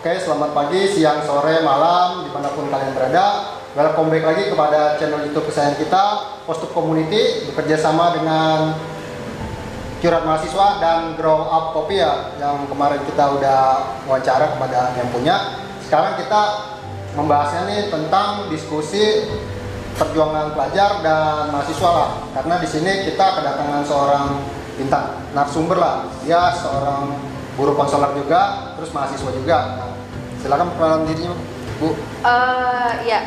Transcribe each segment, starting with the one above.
Oke, selamat pagi, siang, sore, malam, dimanapun kalian berada. Welcome back lagi kepada channel YouTube kesayangan kita, Postup Community, bekerja sama dengan Curhat Mahasiswa dan Grow Up Kopi ya, yang kemarin kita udah wawancara kepada yang punya. Sekarang kita membahasnya nih tentang diskusi perjuangan pelajar dan mahasiswa lah, karena di sini kita kedatangan seorang bintang narasumber lah. Dia seorang guru konselor juga, terus mahasiswa juga. Nah, silakan perkenalan dirinya, Bu.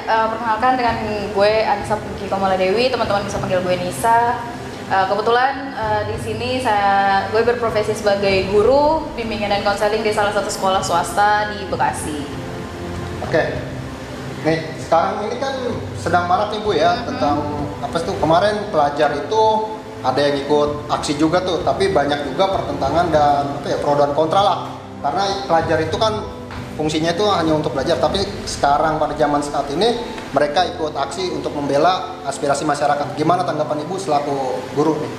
Perkenalkan dengan gue Anissa Pungki Komala Dewi, teman-teman bisa panggil gue Nisa. Kebetulan di sini gue berprofesi sebagai guru bimbingan dan konseling di salah satu sekolah swasta di Bekasi. Oke, nih sekarang ini kan sedang marak nih Bu ya, tentang apa tuh kemarin pelajar itu ada yang ikut aksi juga tuh, tapi banyak juga pertentangan dan pro dan kontra lah. Karena pelajar itu kan fungsinya itu hanya untuk belajar, tapi sekarang pada zaman saat ini mereka ikut aksi untuk membela aspirasi masyarakat. Gimana tanggapan Ibu selaku guru nih?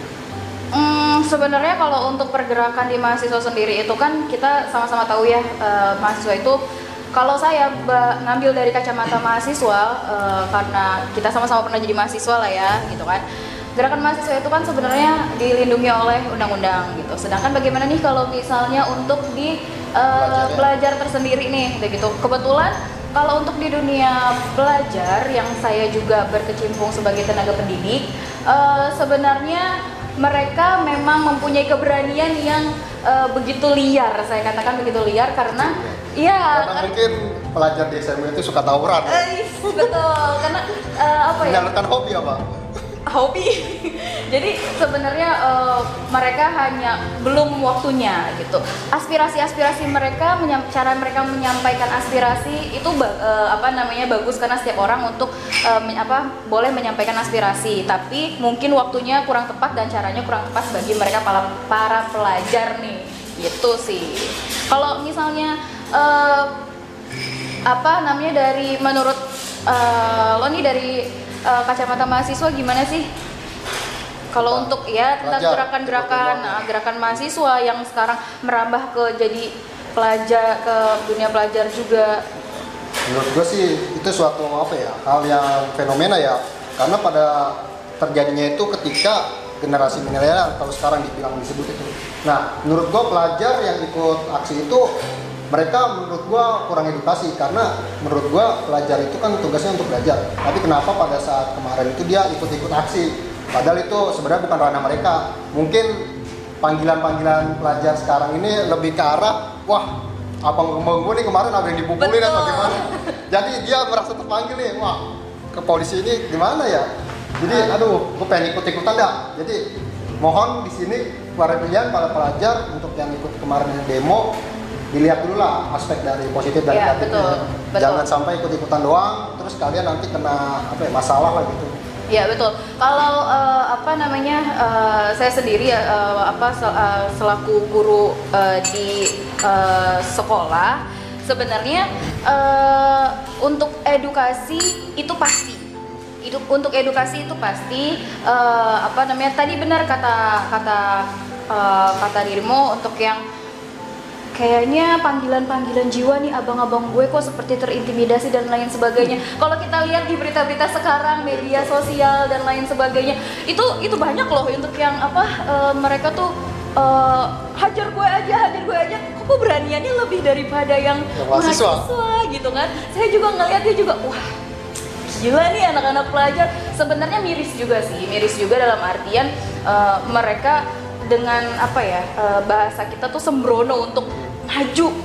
Sebenarnya kalau untuk pergerakan di mahasiswa sendiri itu kan kita sama-sama tahu ya, mahasiswa itu kalau saya ngambil dari kacamata mahasiswa, karena kita sama-sama pernah jadi mahasiswa lah ya gitu kan. Gerakan mahasiswa itu kan sebenarnya dilindungi oleh undang-undang gitu. Sedangkan bagaimana nih kalau misalnya untuk di pelajar tersendiri nih, gitu. Kebetulan kalau untuk di dunia pelajar yang saya juga berkecimpung sebagai tenaga pendidik, sebenarnya mereka memang mempunyai keberanian yang begitu liar. Saya katakan begitu liar karena karena mungkin pelajar di SMA itu suka tawuran. Betul, karena menyalurkan hobi apa? Hobi. Jadi sebenarnya mereka hanya belum waktunya gitu. Aspirasi mereka, cara mereka menyampaikan aspirasi itu bagus karena setiap orang untuk boleh menyampaikan aspirasi, tapi mungkin waktunya kurang tepat dan caranya kurang tepat bagi mereka para pelajar nih. Gitu sih. Kalau misalnya dari menurut lo nih dari kacamata mahasiswa gimana sih? Kalau untuk tentang gerakan mahasiswa yang sekarang merambah ke jadi pelajar, ke dunia pelajar juga. Menurut gue sih itu suatu hal yang fenomena ya, karena pada terjadinya itu ketika generasi milenial kalau sekarang disebut itu. Nah, menurut gue pelajar yang ikut aksi itu mereka menurut gua kurang edukasi, karena menurut gua pelajar itu kan tugasnya untuk belajar, tapi kenapa pada saat kemarin itu dia ikut-ikut aksi, padahal itu sebenarnya bukan ranah mereka. Mungkin panggilan-panggilan pelajar sekarang ini lebih ke arah, wah abang gua nih kemarin ada yang dipukulin atau gimana, jadi dia merasa terpanggil nih, wah ke polisi ini gimana ya, jadi aduh gua pengen ikut-ikutan dah. Jadi mohon di sini para pelajar untuk yang ikut kemarin demo, dilihat dulu lah aspek dari positif dan negatifnya. Jangan sampai ikut-ikutan doang terus kalian nanti kena masalah lah gitu. Iya betul. Kalau saya sendiri selaku guru di sekolah, sebenarnya untuk edukasi itu pasti. Untuk edukasi itu pasti tadi benar kata dirimu untuk yang kayaknya panggilan jiwa nih abang-abang gue kok seperti terintimidasi dan lain sebagainya. Kalau kita lihat di berita-berita sekarang, media sosial dan lain sebagainya, itu banyak loh untuk yang mereka tuh hajar gue aja, kok beraniannya lebih daripada yang mahasiswa gitu kan. Saya juga ngeliat dia juga, wah gila nih anak-anak pelajar. Sebenarnya miris juga dalam artian mereka dengan bahasa kita tuh sembrono untuk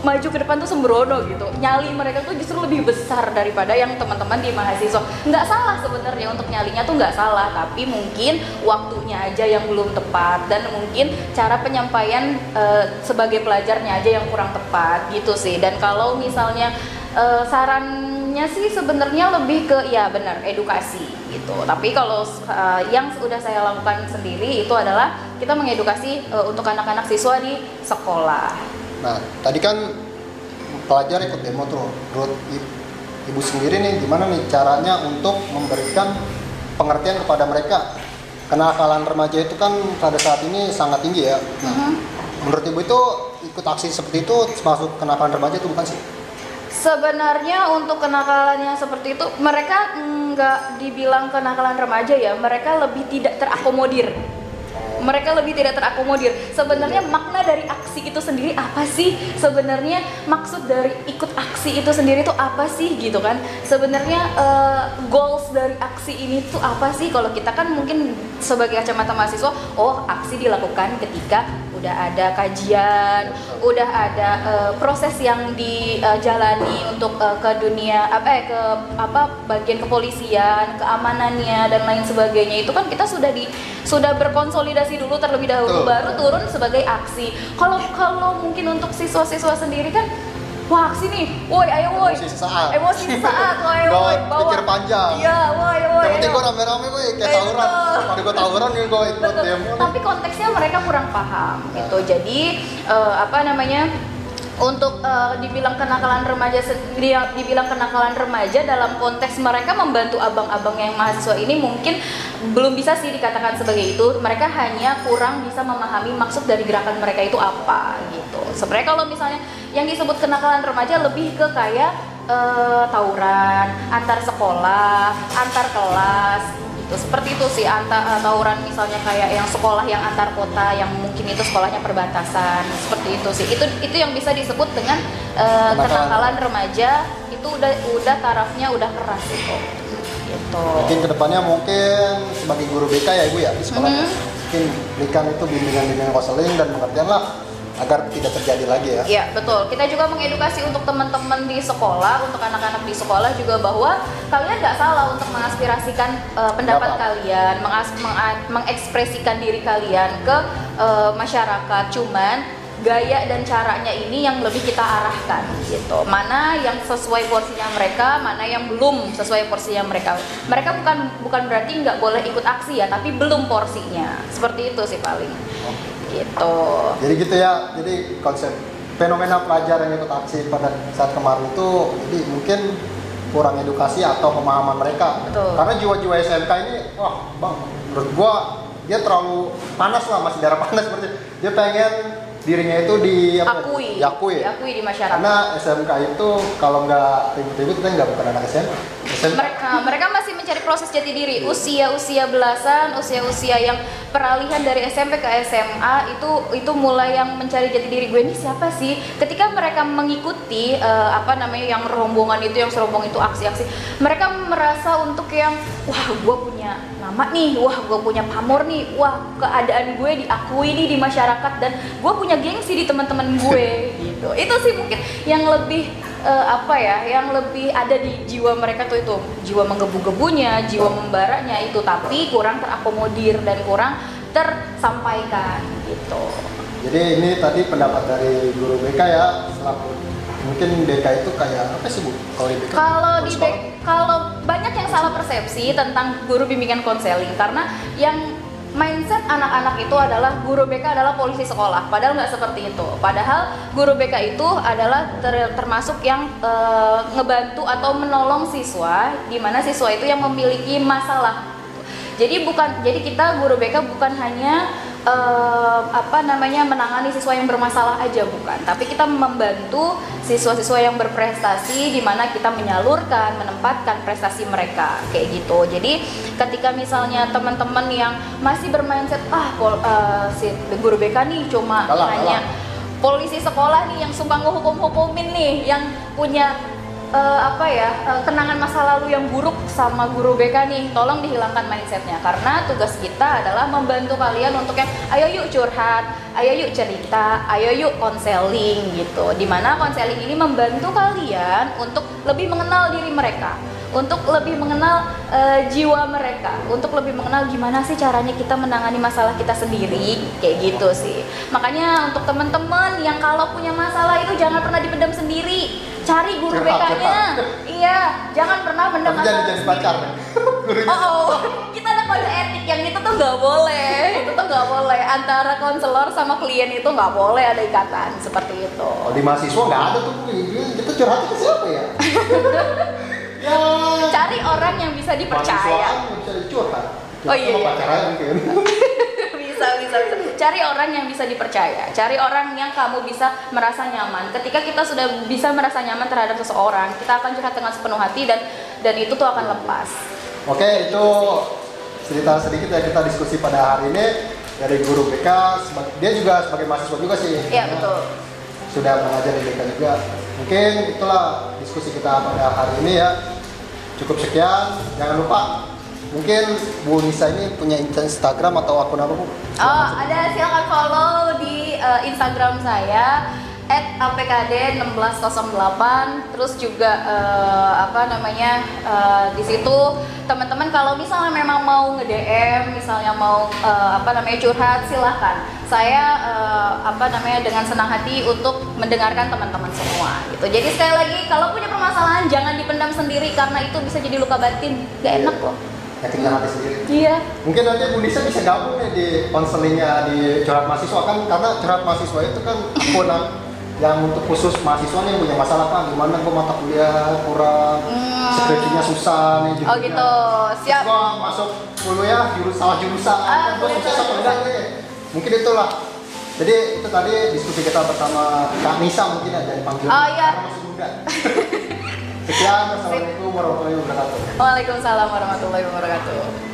maju ke depan tuh sembrono gitu. Nyali mereka tuh justru lebih besar daripada yang teman-teman di mahasiswa. Nggak salah sebenarnya untuk nyalinya tuh nggak salah, tapi mungkin waktunya aja yang belum tepat dan mungkin cara penyampaian sebagai pelajarnya aja yang kurang tepat gitu sih. Dan kalau misalnya sarannya sih sebenarnya lebih ke benar edukasi gitu. Tapi kalau yang sudah saya lakukan sendiri itu adalah kita mengedukasi untuk anak-anak siswa di sekolah. Nah, tadi kan pelajar ikut demo tuh. Menurut Ibu sendiri nih, gimana nih caranya untuk memberikan pengertian kepada mereka? Kenakalan remaja itu kan pada saat ini sangat tinggi ya. Nah, menurut Ibu itu ikut aksi seperti itu masuk kenakalan remaja itu bukan sih? Sebenarnya untuk kenakalan yang seperti itu mereka nggak dibilang kenakalan remaja ya, mereka lebih tidak terakomodir. Mereka lebih tidak terakomodir. Sebenarnya makna dari aksi itu sendiri apa sih? Sebenarnya maksud dari ikut aksi itu sendiri tuh apa sih gitu kan? Sebenarnya goals dari aksi ini tuh apa sih? Kalau kita kan mungkin sebagai kacamata mahasiswa, oh aksi dilakukan ketika udah ada kajian, udah ada proses yang dijalani untuk ke dunia bagian kepolisian, keamanannya dan lain sebagainya. Itu kan kita sudah berkonsolidasi dulu terlebih dahulu. Betul. Baru turun sebagai aksi. Kalau mungkin untuk siswa-siswa sendiri kan, wah aksi nih, woi ayo woi. Emosi sesaat, woi woi. Pikir panjang. Iya, woi woi. Yang penting gue rame-rame woi, kayak tawuran. Kalau gue tawuran gue ikut demo. Tapi konteksnya mereka kurang paham gitu. Jadi untuk dibilang kenakalan remaja dalam konteks mereka membantu abang-abang yang mahasiswa ini mungkin belum bisa sih dikatakan sebagai itu. Mereka hanya kurang bisa memahami maksud dari gerakan mereka itu apa gitu. Sebenarnya kalau misalnya yang disebut kenakalan remaja lebih ke kayak tawuran antar sekolah, antar kelas gitu. Seperti itu sih, tawuran misalnya kayak yang sekolah yang antar kota yang mungkin itu sekolahnya perbatasan. Seperti itu sih. Itu yang bisa disebut dengan kenakalan remaja. Itu udah tarafnya udah keras itu. Gitu. Mungkin kedepannya sebagai guru BK ya Ibu ya di sekolah mungkin berikan itu bimbingan konseling dan pengertian lah agar tidak terjadi lagi ya. Iya betul. Kita juga mengedukasi untuk teman-teman di sekolah, untuk anak-anak di sekolah juga bahwa kalian nggak salah untuk mengaspirasikan pendapat kalian, mengekspresikan diri kalian ke masyarakat. Cuman gaya dan caranya ini yang lebih kita arahkan gitu. Mana yang sesuai porsinya mereka, mana yang belum sesuai porsinya mereka. Mereka bukan berarti nggak boleh ikut aksi ya, tapi belum porsinya. Seperti itu sih paling. Gitu. Jadi gitu ya. Jadi konsep fenomena pelajar yang ikut aksi pada saat kemarin itu jadi mungkin kurang edukasi atau pemahaman mereka. Betul. Karena jiwa-jiwa SMK ini, wah bang, menurut gua dia terlalu panas lah, masih darah panas seperti dia pengen dirinya itu diakui di masyarakat. Karena SMK itu kalau nggak ribut-ribut kita nggak bukan anak SMK. Mereka masih mencari proses jati diri. Usia belasan, usia yang peralihan dari SMP ke SMA itu mulai yang mencari jati diri. Gue ini siapa sih? Ketika mereka mengikuti yang rombongan itu, yang serombong itu aksi-aksi, mereka merasa untuk yang wah gue punya nama nih, wah gue punya pamor nih, wah keadaan gue diakui nih di masyarakat dan gue punya gengsi di teman-teman gue gitu. Itu sih mungkin yang lebih yang lebih ada di jiwa mereka tuh, itu jiwa menggebu-gebunya, jiwa membaranya itu, tapi kurang terakomodir dan kurang tersampaikan gitu. Jadi ini tadi pendapat dari guru BK ya, selaku mungkin BK itu kayak apa sih Bu? Kalau banyak yang salah persepsi tentang guru bimbingan konseling, karena yang mindset anak-anak itu adalah guru BK adalah polisi sekolah, padahal nggak seperti itu. Padahal guru BK itu adalah termasuk yang ngebantu atau menolong siswa, di mana siswa itu yang memiliki masalah. Jadi kita guru BK bukan hanya menangani siswa yang bermasalah aja, bukan, tapi kita membantu siswa-siswa yang berprestasi, di mana kita menyalurkan, menempatkan prestasi mereka kayak gitu. Jadi ketika misalnya teman-teman yang masih bermindset si guru BK nih cuma hanya polisi sekolah nih yang suka ngehukum-hukumin nih, yang punya kenangan masa lalu yang buruk sama guru BK nih, tolong dihilangkan mindsetnya, karena tugas kita adalah membantu kalian untuk yang ayo yuk curhat, ayo yuk cerita, ayo yuk konseling gitu, dimana konseling ini membantu kalian untuk lebih mengenal diri mereka, untuk lebih mengenal jiwa mereka, untuk lebih mengenal gimana sih caranya kita menangani masalah kita sendiri kayak gitu sih. Makanya untuk teman-teman yang kalau punya masalah itu jangan pernah dipendam sendiri, cari guru BK-nya. Iya, jangan pernah pendam masalah. Jadi pacar. Kita ada kode etik yang itu tuh nggak boleh. Itu tuh nggak boleh. Antara konselor sama klien itu nggak boleh ada ikatan seperti itu. Oh, di mahasiswa nggak ada tuh. Kita curhat ke siapa ya? Ya. Cari orang yang bisa dipercaya. Bisa dicurhat. Oh iya. Pacaran mungkin. bisa. Cari orang yang bisa dipercaya, cari orang yang kamu bisa merasa nyaman. Ketika kita sudah bisa merasa nyaman terhadap seseorang, kita akan curhat dengan sepenuh hati dan itu tuh akan lepas. Oke, itu cerita sedikit ya kita diskusi pada hari ini dari guru BK. Dia juga sebagai mahasiswa juga sih. Iya betul. Sudah mengajar di BK juga. Mungkin itulah diskusi kita pada hari ini ya. Cukup sekian. Jangan lupa. Mungkin Bu Nisa ini punya Instagram atau akun apa Bu? Oh, ada, silakan follow di Instagram saya @apkd1608. Terus juga di situ teman-teman kalau misalnya memang mau nge-DM, misalnya mau curhat, silahkan. Saya dengan senang hati untuk mendengarkan teman-teman semua gitu. Jadi sekali lagi kalau punya permasalahan jangan dipendam sendiri karena itu bisa jadi luka batin. Gak enak loh. Yakinkan hati sendiri. Iya. Mungkin nanti Bu Nisa bisa gabung nih di konselingnya di curhat mahasiswa kan, karena curhat mahasiswa itu kan akun yang untuk khusus mahasiswa nih yang punya masalah kan, gimana kok mata kuliah kurang, skripsinya susah nih. Oh gitu, siap. Gua masuk kuliah salah jurusan, gua sukses apa enggak nih? Mungkin itulah. Jadi itu tadi diskusi kita bersama Kak Nisa mungkin aja dipanggil. Oh iya. Karena masih muda. Sekian, wassalamualaikum warahmatullahi wabarakatuh. Waalaikumsalam warahmatullahi wabarakatuh.